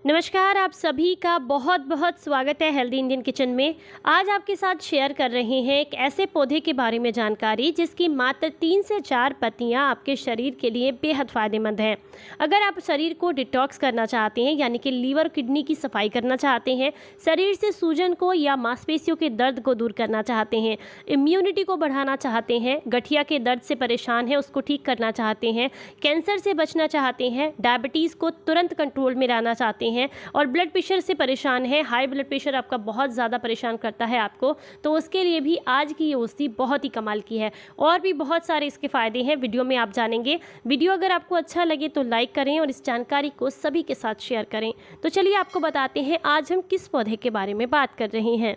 नमस्कार, आप सभी का बहुत बहुत स्वागत है हेल्दी इंडियन किचन में। आज आपके साथ शेयर कर रहे हैं एक ऐसे पौधे के बारे में जानकारी जिसकी मात्र 3 से 4 पत्तियां आपके शरीर के लिए बेहद फ़ायदेमंद हैं। अगर आप शरीर को डिटॉक्स करना चाहते हैं, यानी कि लीवर किडनी की सफाई करना चाहते हैं, शरीर से सूजन को या मांसपेशियों के दर्द को दूर करना चाहते हैं, इम्यूनिटी को बढ़ाना चाहते हैं, गठिया के दर्द से परेशान हैं उसको ठीक करना चाहते हैं, कैंसर से बचना चाहते हैं, डायबिटीज़ को तुरंत कंट्रोल में लाना चाहते हैं और ब्लड प्रेशर से परेशान है, हाई ब्लड प्रेशर आपका बहुत ज़्यादा परेशान करता है आपको, तो उसके लिए भी आज की ये औषधि बहुत ही कमाल की है। और भी बहुत सारे इसके फ़ायदे हैं, वीडियो में आप जानेंगे। वीडियो अगर आपको अच्छा लगे तो लाइक करें और इस जानकारी को सभी के साथ शेयर करें। तो चलिए आपको बताते हैं आज हम किस पौधे के बारे में बात कर रहे हैं।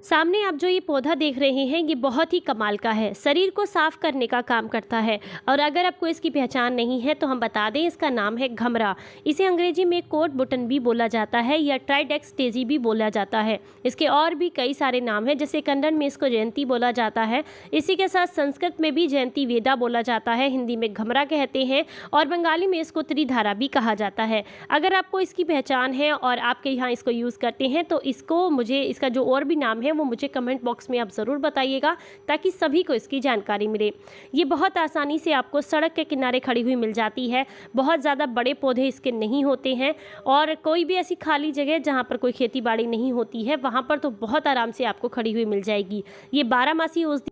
सामने आप जो ये पौधा देख रहे हैं ये बहुत ही कमाल का है, शरीर को साफ करने का काम करता है। और अगर आपको इसकी पहचान नहीं है तो हम बता दें, इसका नाम है घमरा। इसे अंग्रेजी में कोट बुटन भी बोला जाता है या ट्राइडेक्स डेजी भी बोला जाता है। इसके और भी कई सारे नाम हैं, जैसे कन्नड़ में इसको जयंती बोला जाता है, इसी के साथ संस्कृत में भी जयंती वेदा बोला जाता है, हिंदी में घमरा कहते हैं और बंगाली में इसको त्रिधारा भी कहा जाता है। अगर आपको इसकी पहचान है और आपके यहाँ इसको यूज़ करते हैं तो इसको मुझे इसका जो और भी नाम है वो मुझे कमेंट बॉक्स में आप ज़रूर बताइएगा ताकि सभी को इसकी जानकारी मिले। ये बहुत आसानी से आपको सड़क के किनारे खड़ी हुई मिल जाती है, बहुत ज़्यादा बड़े पौधे इसके नहीं होते हैं और कोई भी ऐसी खाली जगह जहाँ पर कोई खेती बाड़ी नहीं होती है वहाँ पर तो बहुत आराम से आपको खड़ी हुई मिल जाएगी। ये 12 मासी औषधि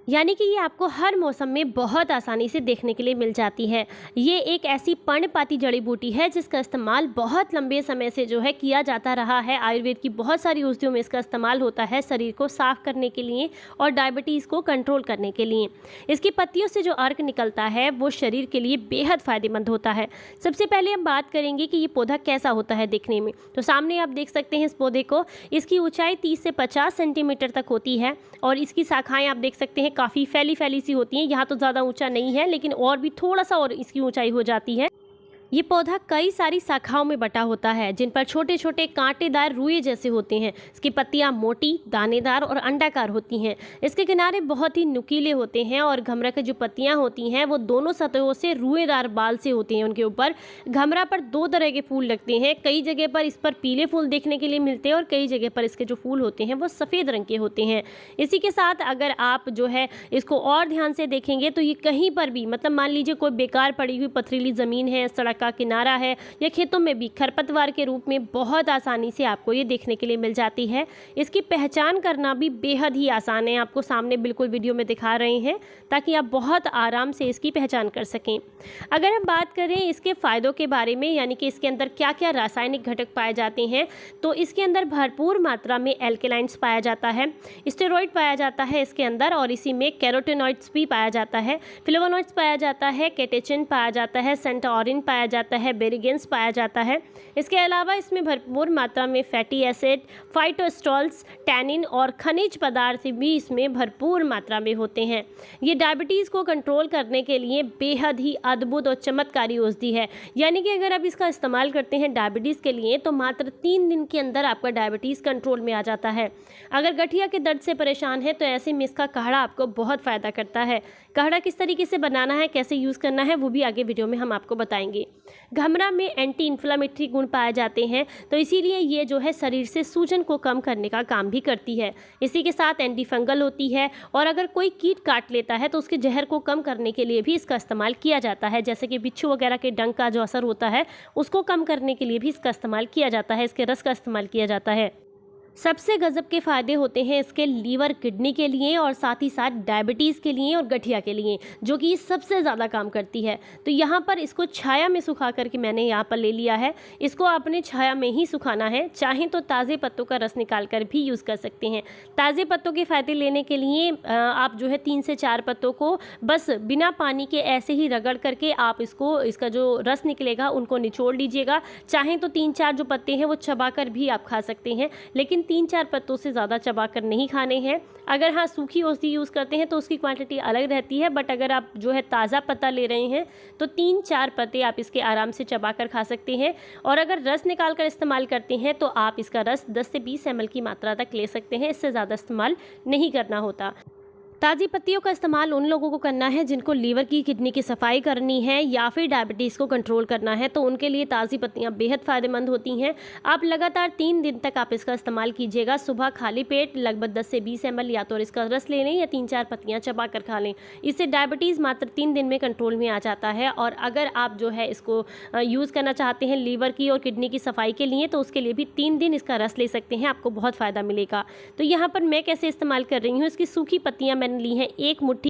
यानी कि ये आपको हर मौसम में बहुत आसानी से देखने के लिए मिल जाती है। ये एक ऐसी पर्णपाती जड़ी बूटी है जिसका इस्तेमाल बहुत लंबे समय से जो है किया जाता रहा है। आयुर्वेद की बहुत सारी औषधियों में इसका इस्तेमाल होता है शरीर को साफ करने के लिए और डायबिटीज़ को कंट्रोल करने के लिए। इसकी पत्तियों से जो अर्क निकलता है वो शरीर के लिए बेहद फ़ायदेमंद होता है। सबसे पहले हम बात करेंगे कि ये पौधा कैसा होता है देखने में। तो सामने आप देख सकते हैं इस पौधे को, इसकी ऊँचाई 30 से 50 सेंटीमीटर तक होती है और इसकी शाखाएँ आप देख सकते हैं काफ़ी फैली सी होती हैं। यहाँ तो ज़्यादा ऊंचा नहीं है लेकिन और भी थोड़ा सा और इसकी ऊंचाई हो जाती है। ये पौधा कई सारी शाखाओं में बटा होता है जिन पर छोटे छोटे कांटेदार रुए जैसे होते हैं। इसकी पत्तियां मोटी, दानेदार और अंडाकार होती हैं। इसके किनारे बहुत ही नुकीले होते हैं और घमरा की जो पत्तियां होती हैं वो दोनों सतहों से रुएदार बाल से होते हैं। उनके ऊपर घमरा पर 2 तरह के फूल लगते हैं। कई जगह पर इस पर पीले फूल देखने के लिए मिलते हैं और कई जगह पर इसके जो फूल होते हैं वो सफ़ेद रंग के होते हैं। इसी के साथ अगर आप जो है इसको और ध्यान से देखेंगे तो ये कहीं पर भी, मतलब मान लीजिए कोई बेकार पड़ी हुई पथरीली ज़मीन है, सड़क का किनारा है या खेतों में भी खरपतवार के रूप में बहुत आसानी से आपको ये देखने के लिए मिल जाती है। इसकी पहचान करना भी बेहद ही आसान है, आपको सामने बिल्कुल वीडियो में दिखा रहे हैं ताकि आप बहुत आराम से इसकी पहचान कर सकें। अगर हम बात करें इसके फ़ायदों के बारे में, यानी कि इसके अंदर क्या क्या रासायनिक घटक पाए जाते हैं, तो इसके अंदर भरपूर मात्रा में एल्केलाइंस पाया जाता है, स्टेरॉइड पाया जाता है इसके अंदर और इसी में कैरोटेनॉइड्स भी पाया जाता है, फ्लेवोनॉइड्स पाया जाता है, कैटेचिन पाया जाता है, सेंटोरिन पाया जाता है, बेरिगेंस पाया जाता है। इसके अलावा इसमें भरपूर मात्रा में फैटी एसिड, फाइटोस्टॉल्स, टैनिन और खनिज पदार्थ भी इसमें भरपूर मात्रा में होते हैं। ये डायबिटीज़ को कंट्रोल करने के लिए बेहद ही अद्भुत और चमत्कारी औषधि है। यानी कि अगर आप इसका इस्तेमाल करते हैं डायबिटीज़ के लिए तो मात्र 3 दिन के अंदर आपका डायबिटीज़ कंट्रोल में आ जाता है। अगर गठिया के दर्द से परेशान है तो ऐसे में इसका काढ़ा आपको बहुत फ़ायदा करता है। काढ़ा किस तरीके से बनाना है, कैसे यूज़ करना है, वो भी आगे वीडियो में हम आपको बताएंगे। घमरा में एंटी इन्फ्लामेटरी गुण पाए जाते हैं तो इसीलिए ये जो है शरीर से सूजन को कम करने का काम भी करती है। इसी के साथ एंटी फंगल होती है और अगर कोई कीट काट लेता है तो उसके जहर को कम करने के लिए भी इसका इस्तेमाल किया जाता है। जैसे कि बिच्छू वगैरह के डंक का जो असर होता है उसको कम करने के लिए भी इसका इस्तेमाल किया जाता है, इसके रस का इस्तेमाल किया जाता है। सबसे गजब के फ़ायदे होते हैं इसके लीवर किडनी के लिए और साथ ही साथ डायबिटीज़ के लिए और गठिया के लिए, जो कि सबसे ज़्यादा काम करती है। तो यहाँ पर इसको छाया में सुखा करके मैंने यहाँ पर ले लिया है। इसको आपने छाया में ही सुखाना है, चाहें तो ताज़े पत्तों का रस निकाल कर भी यूज़ कर सकते हैं। ताज़े पत्तों के फ़ायदे लेने के लिए आप जो है 3 से 4 पत्तों को बस बिना पानी के ऐसे ही रगड़ करके आप इसका जो रस निकलेगा उनको निचोड़ लीजिएगा। चाहें तो 3-4 जो पत्ते हैं वो चबा कर भी आप खा सकते हैं, लेकिन 3-4 पत्तों से ज़्यादा चबाकर नहीं खाने हैं। अगर हाँ सूखी औषधि यूज़ करते हैं तो उसकी क्वांटिटी अलग रहती है, बट अगर आप जो है ताज़ा पत्ता ले रहे हैं तो 3-4 पत्ते आप इसके आराम से चबाकर खा सकते हैं। और अगर रस निकाल कर इस्तेमाल करते हैं तो आप इसका रस 10 से 20 ml की मात्रा तक ले सकते हैं, इससे ज़्यादा इस्तेमाल नहीं करना होता। ताज़ी पत्तियों का इस्तेमाल उन लोगों को करना है जिनको लीवर की किडनी की सफाई करनी है या फिर डायबिटीज़ को कंट्रोल करना है, तो उनके लिए ताज़ी पत्तियां बेहद फ़ायदेमंद होती हैं। आप लगातार 3 दिन तक आप इसका इस्तेमाल कीजिएगा। सुबह खाली पेट लगभग 10 से 20 ml या तो इसका रस ले लें या 3-4 पत्तियां चबा कर खा लें। इससे डायबिटीज़ मात्र 3 दिन में कंट्रोल में आ जाता है। और अगर आप जो है इसको यूज़ करना चाहते हैं लीवर की और किडनी की सफाई के लिए, तो उसके लिए भी 3 दिन इसका रस ले सकते हैं, आपको बहुत फ़ायदा मिलेगा। तो यहाँ पर मैं कैसे इस्तेमाल कर रही हूँ, इसकी सूखी पत्तियाँ मैंने ली हैं 1 मुट्ठी।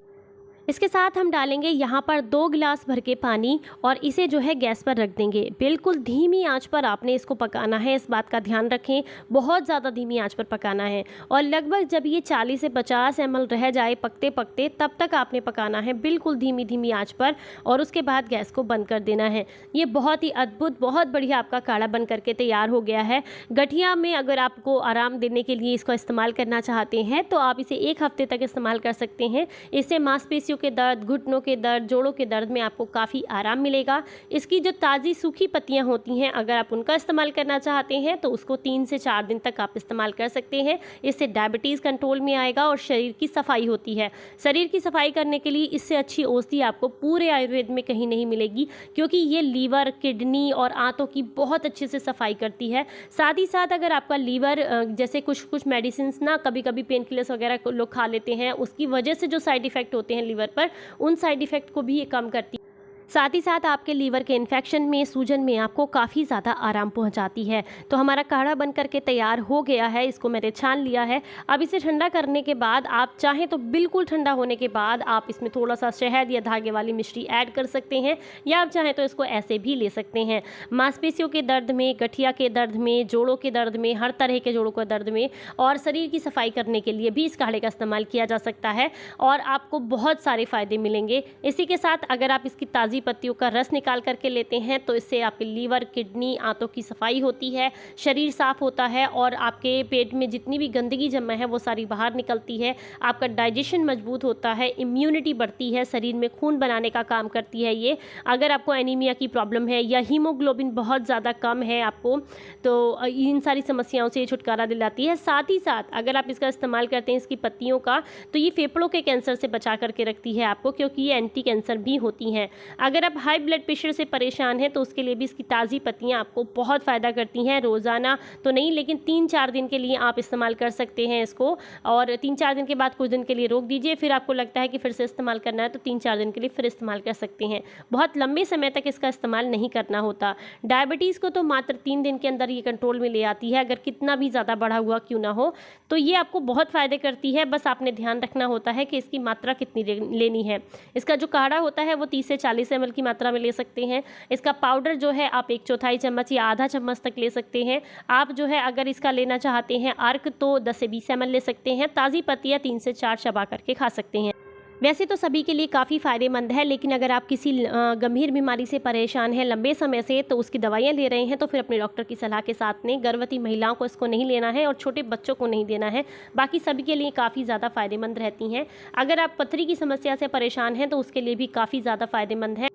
इसके साथ हम डालेंगे यहाँ पर 2 गिलास भर के पानी और इसे जो है गैस पर रख देंगे। बिल्कुल धीमी आंच पर आपने इसको पकाना है, इस बात का ध्यान रखें, बहुत ज़्यादा धीमी आंच पर पकाना है। और लगभग जब ये 40 से 50 ml रह जाए पकते पकते, तब तक आपने पकाना है बिल्कुल धीमी धीमी आंच पर, और उसके बाद गैस को बंद कर देना है। ये बहुत ही अद्भुत, बहुत बढ़िया आपका काढ़ा बन करके तैयार हो गया है। गठिया में अगर आपको आराम देने के लिए इसको इस्तेमाल करना चाहते हैं तो आप इसे 1 हफ्ते तक इस्तेमाल कर सकते हैं। इससे मांसपेशियों के दर्द, घुटनों के दर्द, जोड़ों के दर्द में आपको काफ़ी आराम मिलेगा। इसकी जो ताज़ी सूखी पत्तियां होती हैं, अगर आप उनका इस्तेमाल करना चाहते हैं तो उसको 3 से 4 दिन तक आप इस्तेमाल कर सकते हैं। इससे डायबिटीज़ कंट्रोल में आएगा और शरीर की सफाई होती है। शरीर की सफाई करने के लिए इससे अच्छी औषधि आपको पूरे आयुर्वेद में कहीं नहीं मिलेगी, क्योंकि ये लीवर, किडनी और आंतों की बहुत अच्छे से सफाई करती है। साथ ही साथ अगर आपका लीवर, जैसे कुछ मेडिसिन ना कभी कभी पेन किलर्स वगैरह लोग खा लेते हैं, उसकी वजह से जो साइड इफ़ेक्ट होते हैं लीवर पर, उन साइड इफ़ेक्ट को भी ये कम करती है। साथ ही साथ आपके लीवर के इन्फेक्शन में, सूजन में आपको काफ़ी ज़्यादा आराम पहुंचाती है। तो हमारा काढ़ा बन करके तैयार हो गया है, इसको मैंने छान लिया है। अब इसे ठंडा करने के बाद आप चाहें तो बिल्कुल ठंडा होने के बाद आप इसमें थोड़ा सा शहद या धागे वाली मिश्री ऐड कर सकते हैं, या आप चाहें तो इसको ऐसे भी ले सकते हैं। मांसपेशियों के दर्द में, गठिया के दर्द में, जोड़ों के दर्द में, हर तरह के जोड़ों के दर्द में और शरीर की सफाई करने के लिए भी इस काढ़े का इस्तेमाल किया जा सकता है और आपको बहुत सारे फ़ायदे मिलेंगे। इसी के साथ अगर आप इसकी ताज़ी पत्तियों का रस निकाल करके लेते हैं तो इससे आपके लीवर, किडनी, आंतों की सफाई होती है, शरीर साफ होता है और आपके पेट में जितनी भी गंदगी जमा है वो सारी बाहर निकलती है। आपका डाइजेशन मजबूत होता है, इम्यूनिटी बढ़ती है, शरीर में खून बनाने का काम करती है ये। अगर आपको एनीमिया की प्रॉब्लम है या हीमोग्लोबिन बहुत ज़्यादा कम है आपको, तो इन सारी समस्याओं से ये छुटकारा दिलाती है। साथ ही साथ अगर आप इसका इस्तेमाल करते हैं इसकी पत्तियों का, तो ये फेफड़ों के कैंसर से बचा करके रखती है आपको, क्योंकि ये एंटी कैंसर भी होती हैं। अगर आप हाई ब्लड प्रेशर से परेशान हैं तो उसके लिए भी इसकी ताज़ी पत्तियां आपको बहुत फ़ायदा करती हैं। रोज़ाना तो नहीं, लेकिन 3-4 दिन के लिए आप इस्तेमाल कर सकते हैं इसको, और 3-4 दिन के बाद कुछ दिन के लिए रोक दीजिए। फिर आपको लगता है कि फिर से इस्तेमाल करना है तो 3-4 दिन के लिए फिर इस्तेमाल कर सकते हैं। बहुत लंबे समय तक इसका इस्तेमाल नहीं करना होता। डायबिटीज़ को तो मात्र 3 दिन के अंदर ये कंट्रोल में ले आती है, अगर कितना भी ज़्यादा बढ़ा हुआ क्यों ना हो। तो ये आपको बहुत फ़ायदे करती है, बस आपने ध्यान रखना होता है कि इसकी मात्रा कितनी लेनी है। इसका जो काढ़ा होता है वो 30 से 40 ml की मात्रा में ले सकते हैं। इसका पाउडर जो है आप 1/4 चम्मच या आधा चम्मच तक ले सकते हैं। आप जो है अगर इसका लेना चाहते हैं अर्क, तो 10 से 20 ml ले सकते हैं। ताज़ी पत्तियाँ 3 से 4 चबा करके खा सकते हैं। वैसे तो सभी के लिए काफ़ी फ़ायदेमंद है, लेकिन अगर आप किसी गंभीर बीमारी से परेशान हैं लंबे समय से, तो उसकी दवाइयाँ ले रहे हैं, तो फिर अपने डॉक्टर की सलाह के साथ में गर्भवती महिलाओं को इसको नहीं लेना है और छोटे बच्चों को नहीं देना है। बाकी सभी के लिए काफ़ी ज़्यादा फ़ायदेमंद रहती हैं। अगर आप पथरी की समस्या से परेशान हैं तो उसके लिए भी काफ़ी ज़्यादा फ़ायदेमंद है।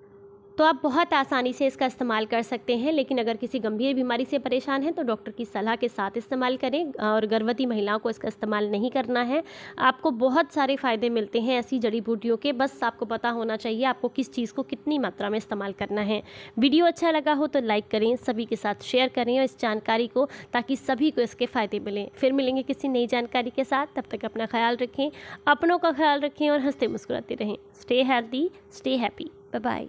तो आप बहुत आसानी से इसका इस्तेमाल कर सकते हैं, लेकिन अगर किसी गंभीर बीमारी से परेशान हैं तो डॉक्टर की सलाह के साथ इस्तेमाल करें, और गर्भवती महिलाओं को इसका इस्तेमाल नहीं करना है। आपको बहुत सारे फ़ायदे मिलते हैं ऐसी जड़ी बूटियों के, बस आपको पता होना चाहिए आपको किस चीज़ को कितनी मात्रा में इस्तेमाल करना है। वीडियो अच्छा लगा हो तो लाइक करें, सभी के साथ शेयर करें और इस जानकारी को, ताकि सभी को इसके फ़ायदे मिलें। फिर मिलेंगे किसी नई जानकारी के साथ, तब तक अपना ख्याल रखें, अपनों का ख्याल रखें और हंसते मुस्कुराते रहें। Stay healthy, stay happy, bye bye.